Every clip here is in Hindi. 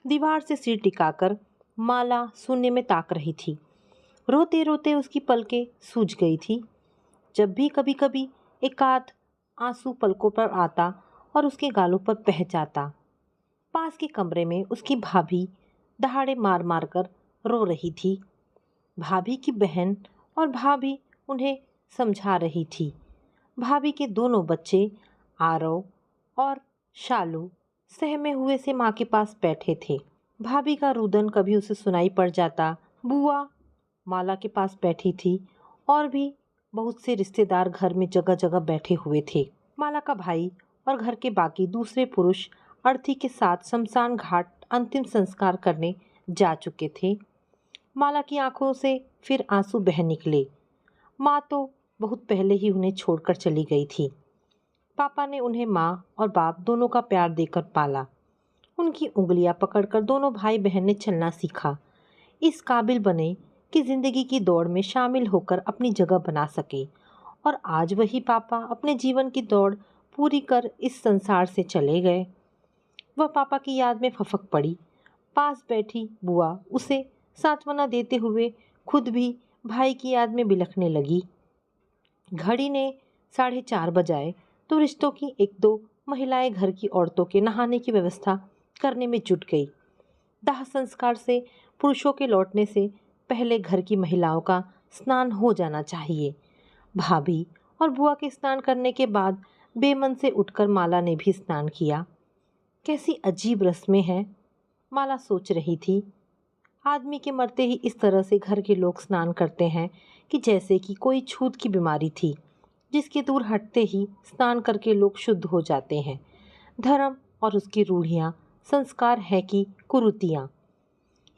दीवार से सिर टिकाकर माला शून्य में ताक रही थी। रोते रोते उसकी पलकें सूज गई थी। जब भी कभी कभी एकाध आंसू पलकों पर आता और उसके गालों पर बह जाता। पास के कमरे में उसकी भाभी दहाड़े मार मार कर रो रही थी। भाभी की बहन और भाभी उन्हें समझा रही थी। भाभी के दोनों बच्चे आरव और शालू सहमे हुए से माँ के पास बैठे थे। भाभी का रुदन कभी उसे सुनाई पड़ जाता। बुआ माला के पास बैठी थी और भी बहुत से रिश्तेदार घर में जगह जगह बैठे हुए थे। माला का भाई और घर के बाकी दूसरे पुरुष अर्थी के साथ शमशान घाट अंतिम संस्कार करने जा चुके थे। माला की आंखों से फिर आंसू बह निकले। माँ तो बहुत पहले ही उन्हें छोड़कर चली गई थी। पापा ने उन्हें माँ और बाप दोनों का प्यार देकर पाला। उनकी उंगलियां पकड़कर दोनों भाई बहन ने चलना सीखा। इस काबिल बने कि जिंदगी की दौड़ में शामिल होकर अपनी जगह बना सके। और आज वही पापा अपने जीवन की दौड़ पूरी कर इस संसार से चले गए। वह पापा की याद में फफक पड़ी। पास बैठी बुआ उसे सांत्वना देते हुए खुद भी भाई की याद में बिलखने लगी। घड़ी ने 4:30 बजाए तो रिश्तों की एक दो महिलाएं घर की औरतों के नहाने की व्यवस्था करने में जुट गई। दाह संस्कार से पुरुषों के लौटने से पहले घर की महिलाओं का स्नान हो जाना चाहिए। भाभी और बुआ के स्नान करने के बाद बेमन से उठकर माला ने भी स्नान किया। कैसी अजीब रस्में हैं, माला सोच रही थी। आदमी के मरते ही इस तरह से घर के लोग स्नान करते हैं कि जैसे कि कोई छूत की बीमारी थी, जिसके दूर हटते ही स्नान करके लोग शुद्ध हो जाते हैं। धर्म और उसकी रूढ़ियाँ संस्कार है कि कुरीतियाँ।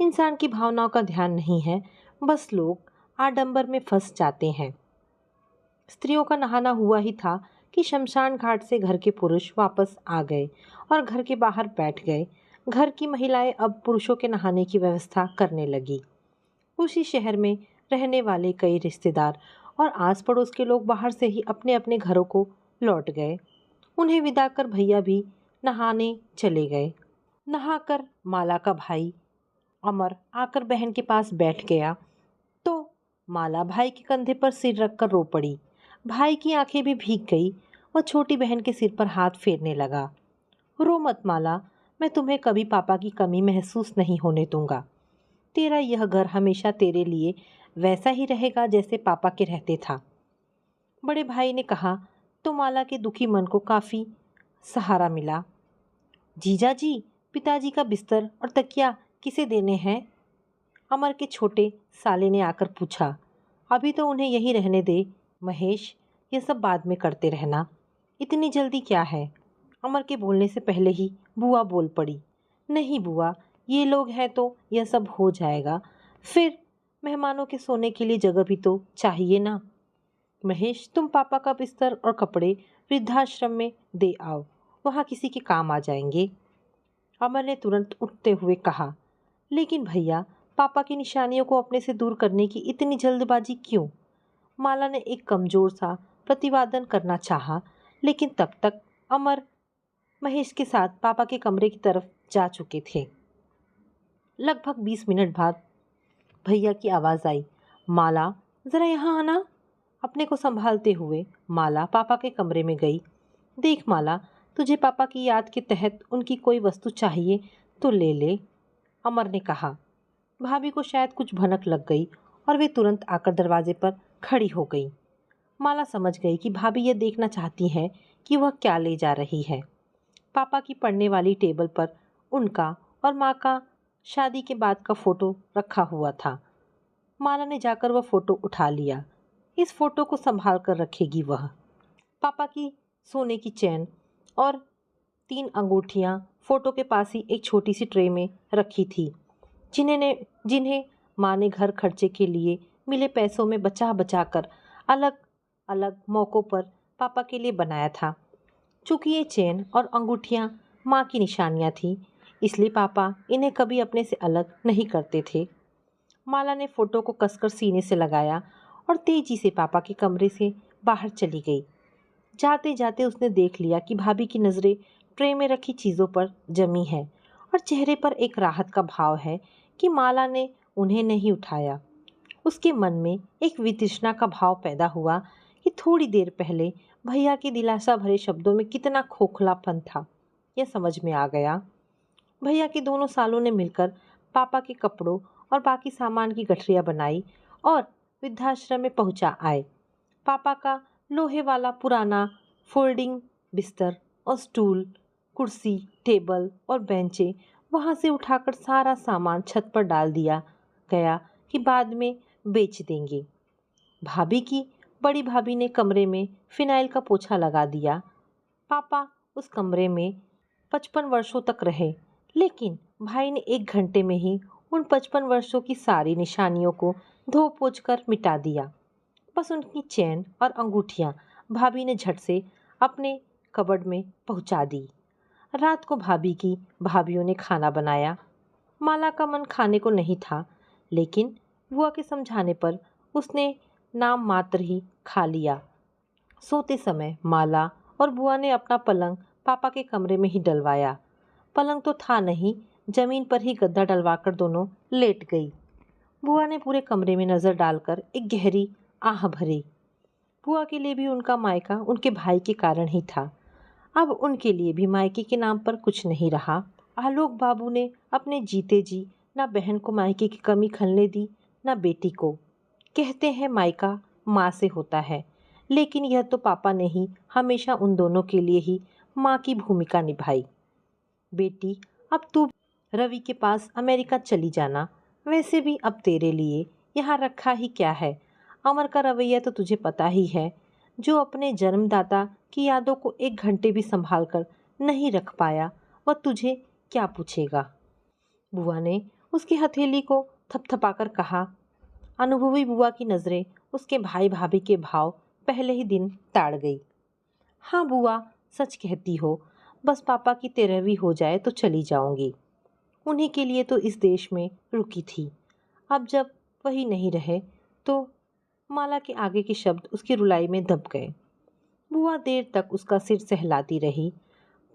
इंसान की भावनाओं का ध्यान नहीं है, बस लोग आडंबर में फंस जाते हैं। स्त्रियों का नहाना हुआ ही था कि शमशान घाट से घर के पुरुष वापस आ गए और घर के बाहर बैठ गए। घर की महिलाएं अब पुरुषों के नहाने की व्यवस्था करने लगी। उसी शहर में रहने वाले कई रिश्तेदार और आस पड़ोस के लोग बाहर से ही अपने अपने घरों को लौट गए। उन्हें विदा कर भैया भी नहाने चले गए। नहाकर माला का भाई अमर आकर बहन के पास बैठ गया तो माला भाई के कंधे पर सिर रखकर रो पड़ी। भाई की आंखें भी भीग गई। वह छोटी बहन के सिर पर हाथ फेरने लगा। रो मत माला, मैं तुम्हें कभी पापा की कमी महसूस नहीं होने दूंगा। तेरा यह घर हमेशा तेरे लिए वैसा ही रहेगा जैसे पापा के रहते था। बड़े भाई ने कहा तो माला के दुखी मन को काफी सहारा मिला। जीजा जी, पिताजी का बिस्तर और तकिया किसे देने हैं? अमर के छोटे साले ने आकर पूछा। अभी तो उन्हें यहीं रहने दे महेश, ये सब बाद में करते रहना। इतनी जल्दी क्या है? अमर के बोलने से पहले ही बुआ बोल पड़ी। नहीं बुआ, ये लोग हैं तो यह सब हो जाएगा। फिर मेहमानों के सोने के लिए जगह भी तो चाहिए ना। महेश, तुम पापा का बिस्तर और कपड़े वृद्धाश्रम में दे आओ, वहाँ किसी के काम आ जाएंगे। अमर ने तुरंत उठते हुए कहा। लेकिन भैया, पापा की निशानियों को अपने से दूर करने की इतनी जल्दबाजी क्यों? माला ने एक कमजोर सा प्रतिवादन करना चाहा, लेकिन तब तक अमर महेश के साथ पापा के कमरे की तरफ जा चुके थे। लगभग 20 मिनट बाद भैया की आवाज़ आई। माला, ज़रा यहाँ आना। अपने को संभालते हुए माला पापा के कमरे में गई। देख माला, तुझे पापा की याद के तहत उनकी कोई वस्तु चाहिए तो ले ले, अमर ने कहा। भाभी को शायद कुछ भनक लग गई और वे तुरंत आकर दरवाजे पर खड़ी हो गई। माला समझ गई कि भाभी यह देखना चाहती है कि वह क्या ले जा रही है। पापा की पढ़ने वाली टेबल पर उनका और माँ का शादी के बाद का फोटो रखा हुआ था। माला ने जाकर वह फोटो उठा लिया। इस फोटो को संभाल कर रखेगी वह। पापा की सोने की चैन और 3 अंगूठियाँ फोटो के पास ही एक छोटी सी ट्रे में रखी थी, जिन्हें माँ ने घर खर्चे के लिए मिले पैसों में बचा बचा कर अलग अलग मौक़ों पर पापा के लिए बनाया था। चूँकि ये चैन और अंगूठियाँ माँ की निशानियाँ थीं, इसलिए पापा इन्हें कभी अपने से अलग नहीं करते थे। माला ने फ़ोटो को कसकर सीने से लगाया और तेजी से पापा के कमरे से बाहर चली गई। जाते जाते उसने देख लिया कि भाभी की नज़रें ट्रे में रखी चीज़ों पर जमी है और चेहरे पर एक राहत का भाव है कि माला ने उन्हें नहीं उठाया। उसके मन में एक वितृष्णा का भाव पैदा हुआ कि थोड़ी देर पहले भैया के दिलासा भरे शब्दों में कितना खोखलापन था, यह समझ में आ गया। भैया के दोनों सालों ने मिलकर पापा के कपड़ों और बाकी सामान की गठरियाँ बनाई और वृद्धाश्रम में पहुंचा आए। पापा का लोहे वाला पुराना फोल्डिंग बिस्तर और स्टूल, कुर्सी, टेबल और बेंचें वहां से उठाकर सारा सामान छत पर डाल दिया गया कि बाद में बेच देंगे। बड़ी भाभी ने कमरे में फिनाइल का पोछा लगा दिया। पापा उस कमरे में 55 वर्षों तक रहे, लेकिन भाई ने 1 घंटे में ही उन 55 वर्षों की सारी निशानियों को धो पोंछ कर मिटा दिया। बस उनकी चेन और अंगूठियां भाभी ने झट से अपने कबर्ड में पहुंचा दी। रात को भाभीयों ने खाना बनाया। माला का मन खाने को नहीं था, लेकिन बुआ के समझाने पर उसने नाम मात्र ही खा लिया। सोते समय माला और बुआ ने अपना पलंग पापा के कमरे में ही डलवाया। पलंग तो था नहीं, जमीन पर ही गद्दा डलवाकर दोनों लेट गई। बुआ ने पूरे कमरे में नजर डालकर एक गहरी आह भरी। बुआ के लिए भी उनका मायका उनके भाई के कारण ही था। अब उनके लिए भी मायके के नाम पर कुछ नहीं रहा। आलोक बाबू ने अपने जीते जी ना बहन को मायके की कमी खलने दी, ना बेटी को। कहते हैं मायका माँ से होता है, लेकिन यह तो पापा ने ही हमेशा उन दोनों के लिए ही माँ की भूमिका निभाई। बेटी, अब तू रवि के पास अमेरिका चली जाना। वैसे भी अब तेरे लिए यहाँ रखा ही क्या है। अमर का रवैया तो तुझे पता ही है, जो अपने जन्मदाता की यादों को 1 घंटे भी संभाल कर नहीं रख पाया, वह तुझे क्या पूछेगा। बुआ ने उसकी हथेली को थपथपाकर कहा। अनुभवी बुआ की नज़रें उसके भाई भाभी के भाव पहले ही दिन ताड़ गई। हाँ बुआ, सच कहती हो। बस पापा की 13वीं हो जाए तो चली जाऊंगी। उन्हीं के लिए तो इस देश में रुकी थी। अब जब वही नहीं रहे तो माला के आगे के शब्द उसकी रुलाई में दब गए। बुआ देर तक उसका सिर सहलाती रही।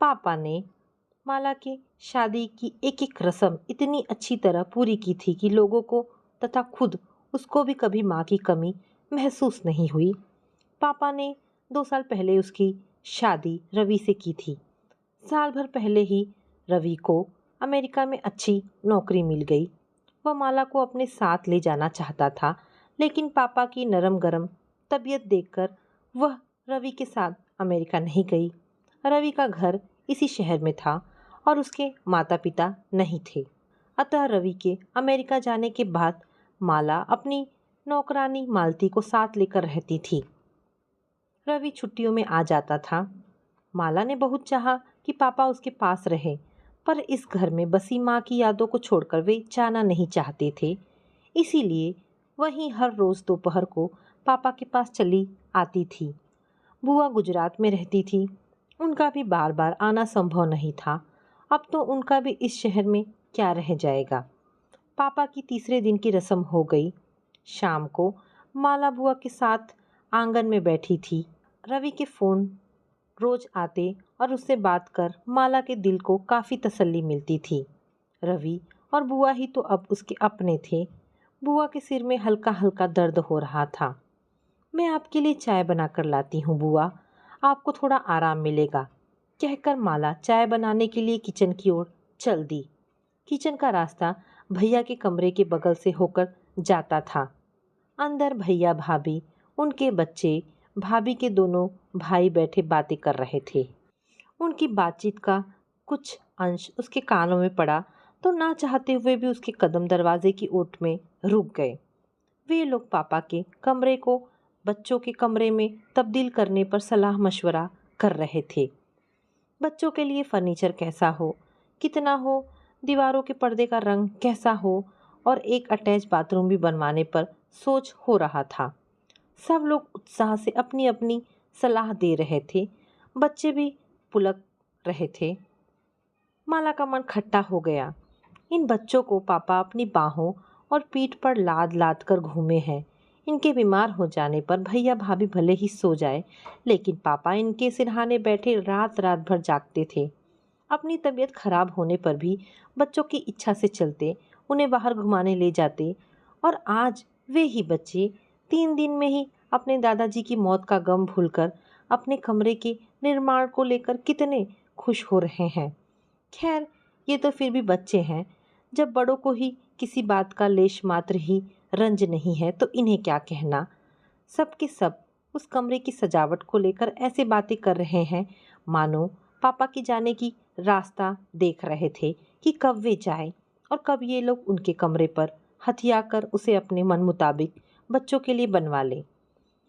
पापा ने माला की शादी की एक एक रस्म इतनी अच्छी तरह पूरी की थी कि लोगों को तथा खुद उसको भी कभी माँ की कमी महसूस नहीं हुई। पापा ने 2 साल पहले उसकी शादी रवि से की थी। साल भर पहले ही रवि को अमेरिका में अच्छी नौकरी मिल गई। वह माला को अपने साथ ले जाना चाहता था, लेकिन पापा की नरम गरम तबीयत देखकर वह रवि के साथ अमेरिका नहीं गई। रवि का घर इसी शहर में था और उसके माता पिता नहीं थे। अतः रवि के अमेरिका जाने के बाद माला अपनी नौकरानी मालती को साथ लेकर रहती थी। रवि छुट्टियों में आ जाता था। माला ने बहुत चाहा कि पापा उसके पास रहे, पर इस घर में बसी माँ की यादों को छोड़कर वे जाना नहीं चाहते थे। इसीलिए वहीं हर रोज़ दोपहर को पापा के पास चली आती थी। बुआ गुजरात में रहती थी। उनका भी बार बार आना संभव नहीं था। अब तो उनका भी इस शहर में क्या रह जाएगा। पापा की तीसरे दिन की रस्म हो गई। शाम को माला बुआ के साथ आंगन में बैठी थी। रवि के फ़ोन रोज आते और उससे बात कर माला के दिल को काफ़ी तसल्ली मिलती थी। रवि और बुआ ही तो अब उसके अपने थे। बुआ के सिर में हल्का हल्का दर्द हो रहा था। मैं आपके लिए चाय बनाकर लाती हूँ बुआ, आपको थोड़ा आराम मिलेगा, कहकर माला चाय बनाने के लिए किचन की ओर चल दी। किचन का रास्ता भैया के कमरे के बगल से होकर जाता था। अंदर भैया भाभी, उनके बच्चे, भाभी के दोनों भाई बैठे बातें कर रहे थे। उनकी बातचीत का कुछ अंश उसके कानों में पड़ा तो ना चाहते हुए भी उसके कदम दरवाजे की ओट में रुक गए। वे लोग पापा के कमरे को बच्चों के कमरे में तब्दील करने पर सलाह मशवरा कर रहे थे। बच्चों के लिए फर्नीचर कैसा हो, कितना हो, दीवारों के पर्दे का रंग कैसा हो और एक अटैच बाथरूम भी बनवाने पर सोच हो रहा था। सब लोग उत्साह से अपनी अपनी सलाह दे रहे थे। बच्चे भी पुलक रहे थे। माला का मन खट्टा हो गया। इन बच्चों को पापा अपनी बाहों और पीठ पर लाद लाद कर घूमे हैं। इनके बीमार हो जाने पर भैया भाभी भले ही सो जाए, लेकिन पापा इनके सिरहाने बैठे रात रात भर जागते थे। अपनी तबीयत खराब होने पर भी बच्चों की इच्छा से चलते, उन्हें बाहर घुमाने ले जाते। और आज वे ही बच्चे 3 दिन में ही अपने दादाजी की मौत का गम भूलकर अपने कमरे के निर्माण को लेकर कितने खुश हो रहे हैं। खैर, ये तो फिर भी बच्चे हैं। जब बड़ों को ही किसी बात का लेश मात्र ही रंज नहीं है तो इन्हें क्या कहना। सब के सब उस कमरे की सजावट को लेकर ऐसे बातें कर रहे हैं मानो पापा के जाने की रास्ता देख रहे थे कि कब वे जाए और कब ये लोग उनके कमरे पर हथिया कर उसे अपने मन मुताबिक बच्चों के लिए बनवा ले।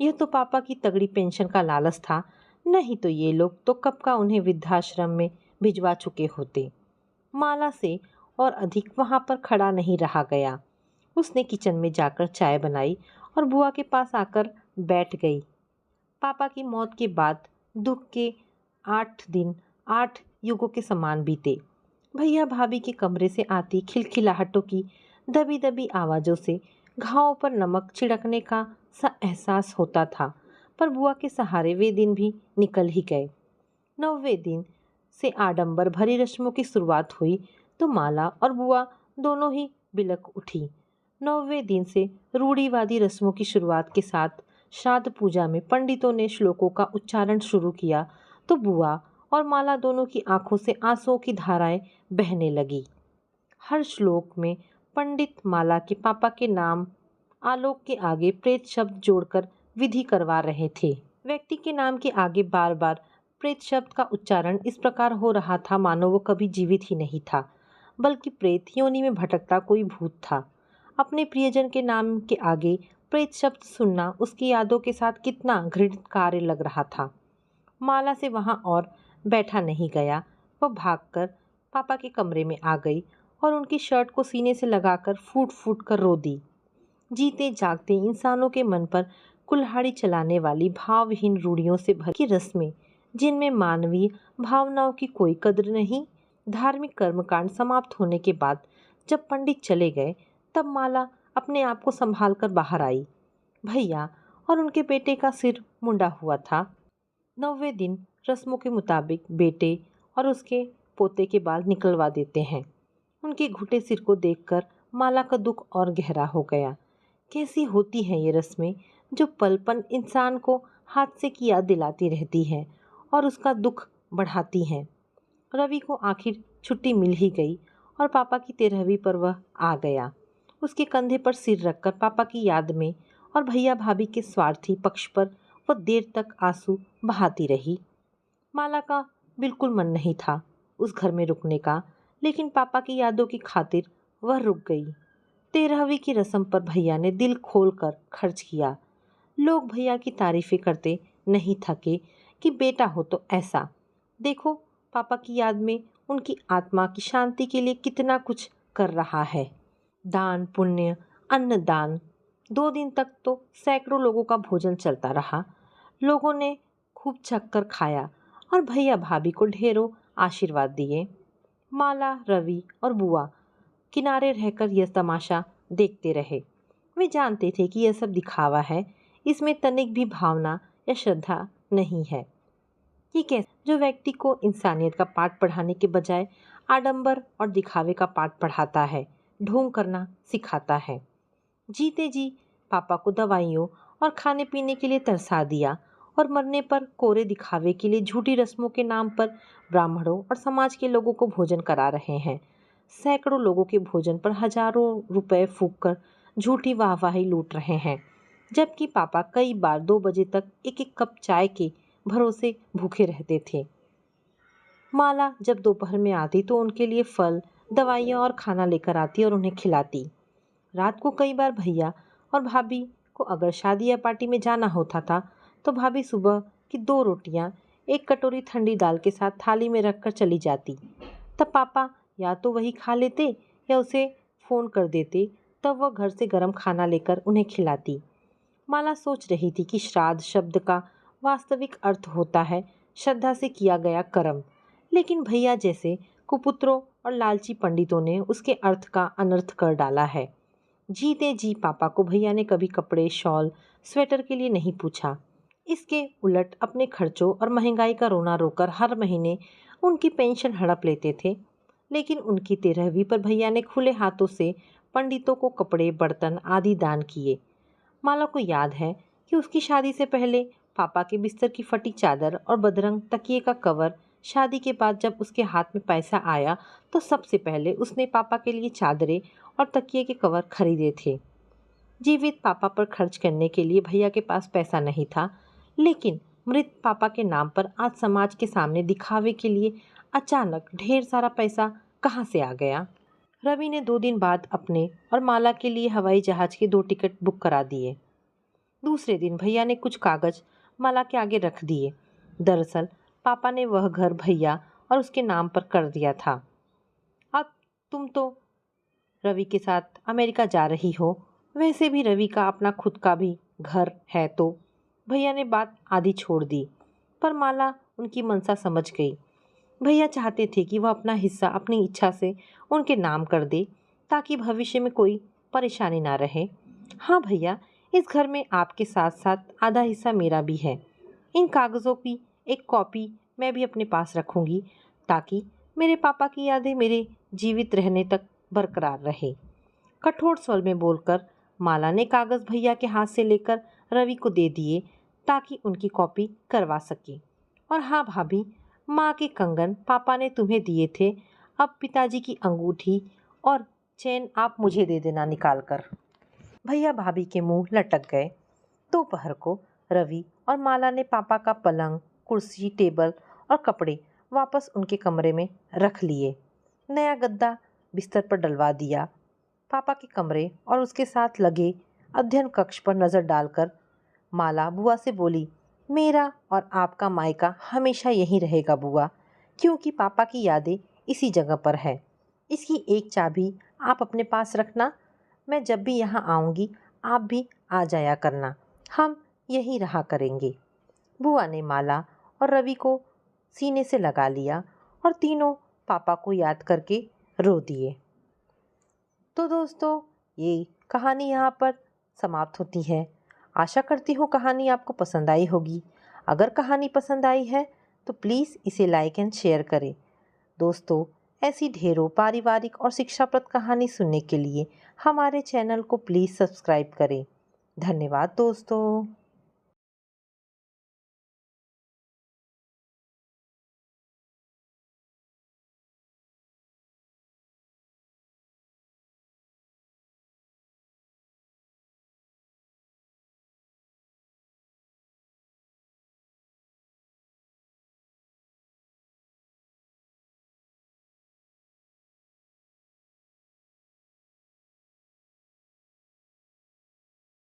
यह तो पापा की तगड़ी पेंशन का लालच था, नहीं तो ये लोग तो कब का उन्हें वृद्धाश्रम में भिजवा चुके होते। माला से और अधिक वहाँ पर खड़ा नहीं रहा गया। उसने किचन में जाकर चाय बनाई और बुआ के पास आकर बैठ गई। पापा की मौत के बाद दुख के 8 दिन 8 युगों के समान बीते। भैया भाभी के कमरे से आती खिलखिलाहटों की दबी दबी आवाज़ों से घावों पर नमक छिड़कने का सा एहसास होता था, पर बुआ के सहारे वे दिन भी निकल ही गए। 9वें दिन से आडंबर भरी रस्मों की शुरुआत हुई तो माला और बुआ दोनों ही बिलक उठी। 9वें दिन से रूढ़िवादी रस्मों की शुरुआत के साथ श्राद्ध पूजा में पंडितों ने श्लोकों का उच्चारण शुरू किया तो बुआ और माला दोनों की आंखों से आंसुओं की धाराएं बहने लगी। हर श्लोक में पंडित माला के पापा के नाम आलोक के आगे प्रेत शब्द जोड़कर विधि करवा रहे थे। व्यक्ति के नाम के आगे बार बार प्रेत शब्द का उच्चारण इस प्रकार हो रहा था मानो वो कभी जीवित ही नहीं था, बल्कि प्रेत योनि में भटकता कोई भूत था। अपने प्रियजन के नाम के आगे प्रेत शब्द सुनना उसकी यादों के साथ कितना घृणित कार्य लग रहा था। माला से वहां और बैठा नहीं गया। वह भागकर पापा के कमरे में आ गई और उनकी शर्ट को सीने से लगाकर फूट फूट कर रो दी। जीते जागते इंसानों के मन पर कुल्हाड़ी चलाने वाली भावहीन रूढ़ियों से भरी रस्में, जिनमें मानवीय भावनाओं की कोई कद्र नहीं। धार्मिक कर्मकांड समाप्त होने के बाद जब पंडित चले गए तब माला अपने आप को संभाल कर बाहर आई। भैया और उनके बेटे का सिर मुंडा हुआ था। 9वें दिन रस्मों के मुताबिक बेटे और उसके पोते के बाल निकलवा देते हैं। उनके घुटे सिर को देखकर माला का दुख और गहरा हो गया। कैसी होती हैं ये रस्में जो पलपन इंसान को हादसे की याद दिलाती रहती हैं और उसका दुख बढ़ाती हैं। रवि को आखिर छुट्टी मिल ही गई और पापा की 13वीं पर वह आ गया। उसके कंधे पर सिर रखकर पापा की याद में और भैया भाभी के स्वार्थी पक्ष पर वह देर तक आंसू बहाती रही। माला का बिल्कुल मन नहीं था उस घर में रुकने का, लेकिन पापा की यादों की खातिर वह रुक गई। 13वीं की रस्म पर भैया ने दिल खोल कर खर्च किया। लोग भैया की तारीफें करते नहीं थके कि बेटा हो तो ऐसा। देखो पापा की याद में उनकी आत्मा की शांति के लिए कितना कुछ कर रहा है। दान पुण्य अन्नदान। 2 दिन तक तो सैकड़ों लोगों का भोजन चलता रहा। लोगों ने खूब छक्कर खाया और भैया भाभी को ढेरों आशीर्वाद दिए। माला रवि और बुआ किनारे रहकर यह तमाशा देखते रहे। वे जानते थे कि यह सब दिखावा है, इसमें तनिक भी भावना या श्रद्धा नहीं है। ये कैसे जो व्यक्ति को इंसानियत का पाठ पढ़ाने के बजाय आडंबर और दिखावे का पाठ पढ़ाता है, ढोंग करना सिखाता है। जीते जी पापा को दवाइयों और खाने पीने के लिए तरसा दिया और मरने पर कोरे दिखावे के लिए झूठी रस्मों के नाम पर ब्राह्मणों और समाज के लोगों को भोजन करा रहे हैं। सैकड़ों लोगों के भोजन पर हजारों रुपए फूंक कर झूठी वाहवाही लूट रहे हैं, जबकि पापा कई बार 2 बजे तक एक एक कप चाय के भरोसे भूखे रहते थे। माला जब दोपहर में आती तो उनके लिए फल, दवाइयाँ और खाना लेकर आती और उन्हें खिलाती। रात को कई बार भैया और भाभी को अगर शादी या पार्टी में जाना होता था तो भाभी सुबह की 2 रोटियां एक कटोरी ठंडी दाल के साथ थाली में रखकर चली जाती। तब पापा या तो वही खा लेते या उसे फ़ोन कर देते, तब वह घर से गर्म खाना लेकर उन्हें खिलाती। माला सोच रही थी कि श्राद्ध शब्द का वास्तविक अर्थ होता है श्रद्धा से किया गया कर्म, लेकिन भैया जैसे कुपुत्रों और लालची पंडितों ने उसके अर्थ का अनर्थ कर डाला है। जीते जी पापा को भैया ने कभी कपड़े, शॉल, स्वेटर के लिए नहीं पूछा। इसके उलट अपने खर्चों और महंगाई का रोना रोकर हर महीने उनकी पेंशन हड़प लेते थे। लेकिन उनकी 13वीं पर भैया ने खुले हाथों से पंडितों को कपड़े, बर्तन आदि दान किए। माला को याद है कि उसकी शादी से पहले पापा के बिस्तर की फटी चादर और बदरंग तकिए का कवर, शादी के बाद जब उसके हाथ में पैसा आया तो सबसे पहले उसने पापा के लिए चादरें और तकिए के कवर खरीदे थे। जीवित पापा पर खर्च करने के लिए भैया के पास पैसा नहीं था, लेकिन मृत पापा के नाम पर आज समाज के सामने दिखावे के लिए अचानक ढेर सारा पैसा कहाँ से आ गया। रवि ने 2 दिन बाद अपने और माला के लिए हवाई जहाज के 2 टिकट बुक करा दिए। दूसरे दिन भैया ने कुछ कागज माला के आगे रख दिए। दरअसल पापा ने वह घर भैया और उसके नाम पर कर दिया था। अब तुम तो रवि के साथ अमेरिका जा रही हो, वैसे भी रवि का अपना खुद का भी घर है, तो भैया ने बात आधी छोड़ दी। पर माला उनकी मनसा समझ गई। भैया चाहते थे कि वह अपना हिस्सा अपनी इच्छा से उनके नाम कर दे, ताकि भविष्य में कोई परेशानी ना रहे। हाँ भैया, इस घर में आपके साथ साथ आधा हिस्सा मेरा भी है। इन कागज़ों की एक कॉपी मैं भी अपने पास रखूंगी, ताकि मेरे पापा की यादें मेरे जीवित रहने तक बरकरार रहे। कठोर स्वर में बोलकर माला ने कागज़ भैया के हाथ से लेकर रवि को दे दिए, ताकि उनकी कॉपी करवा सके। और हाँ भाभी, माँ के कंगन पापा ने तुम्हें दिए थे, अब पिताजी की अंगूठी और चेन आप मुझे दे देना निकाल कर। भैया भाभी के मुंह लटक गए। दोपहर को रवि और माला ने पापा का पलंग, कुर्सी, टेबल और कपड़े वापस उनके कमरे में रख लिए। नया गद्दा बिस्तर पर डलवा दिया। पापा के कमरे और उसके साथ लगे अध्ययन कक्ष पर नज़र डालकर माला बुआ से बोली, मेरा और आपका मायका हमेशा यहीं रहेगा बुआ, क्योंकि पापा की यादें इसी जगह पर है। इसकी एक चाबी आप अपने पास रखना। मैं जब भी यहाँ आऊँगी आप भी आ जाया करना, हम यहीं रहा करेंगे। बुआ ने माला और रवि को सीने से लगा लिया और तीनों पापा को याद करके रो दिए। तो दोस्तों, ये कहानी यहाँ पर समाप्त होती है। आशा करती हूँ कहानी आपको पसंद आई होगी। अगर कहानी पसंद आई है तो प्लीज़ इसे लाइक एंड शेयर करें। दोस्तों, ऐसी ढेरों पारिवारिक और शिक्षाप्रद कहानी सुनने के लिए हमारे चैनल को प्लीज़ सब्सक्राइब करें। धन्यवाद दोस्तों।